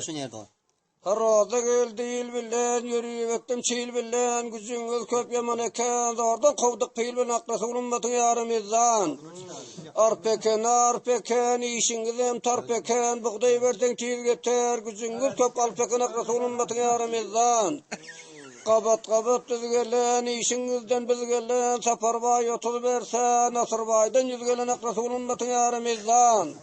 Şu nerede o? Harada gel değil bilen, yürüyüvektim çiğil bilen, gücüngüz köp yaman eken, oradan kovduk pil bilen, aklası ulumbatın yarımızdan. Arpeken, işingizem tarpeken, buğday versen çiğil geter, gücüngüz köp alpeken, aklası ulumbatın yarımızdan. Qabat biz gelen, işingizden biz gelen, Saparvay 30 versen, Nasırbay'dan 100 gelen, aklası ulumbatın yarımızdan.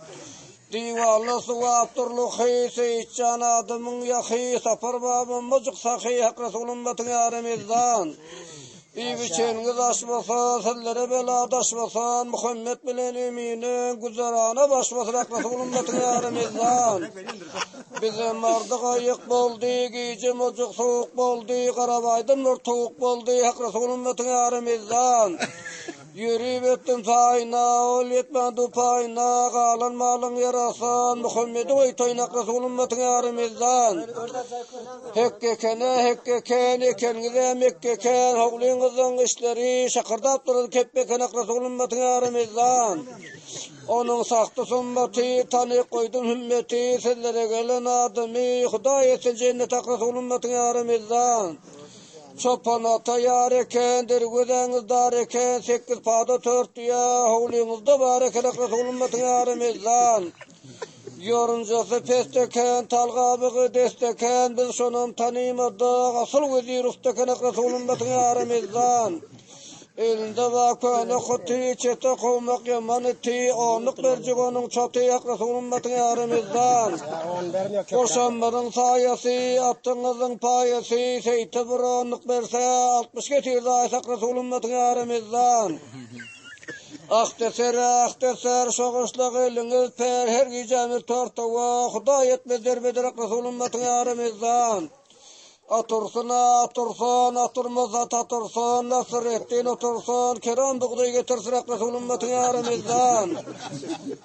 Divanlı suvat turlu xeysi içcan adımın yaxi sapar babın mucuk sahi hak Resulun batın yaramizdan. İbiçeniz aşmasa, sillere bela daşmasan, Muhammed bilen eminin güzarana başmasın hak Resulun batın yaramizdan. Bizim ardık ayık boldu, giyci mucuk soğuk boldu, Karabaydın nur tuğuk boldu hak Resulun batın yaramizdan. Yürüyüp ettim sayna, ol yetmedi payna, kalan malın yarasan, Muhammed'i oytoynak Resulun batın yaramizdan. Hekkeken, ekengizem hekkeken, hoğlingizin işleri, şakırdap durur keppeken Resulun batın yaramizdan. Onun sahtı sumbati, tanık koydum hümmeti, sizlere gelen adımı, Huda etsin cennet Resulun batın yaramizdan. Çopanata yar eken, dergüzeniz dar eken, 8 pada 4 ya, hoğlingizde var eken Resulun batın yaramizdan. Yoruncası pesteken, talgabıgı desteken, biz şonum tanıymadık, asıl vizir ustaken Resulun batın yaramizdan. Elinde vakana kutu, çete kovmak yaman eti, onluk bercik onun çatı yak Resulun batın yaramizdan. Koşanların sayası, attığınızın payası, seyti bir onluk berse, 60 getirdi aysak Resulun batın yaramizdan. Akteser, şoğuşluk eliniz per, her gecemir tortuva, Huda yetmezler bederek Resulun batın yaramizdan. Atursun, aturmaz atursun, Nasrettin otursun, Kerem buğday getirsin Resulun batın yaramizdan.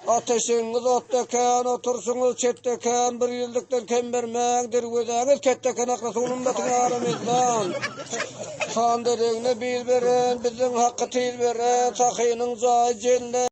Ateşiniz otteken, otursunuz çetteken, bir yıldıktan kembermen, dergüzeniz ketteken Resulun batın yaramizdan. Sanderini bil veren, bizim hakkı til veren, Sakinin zahı cennet.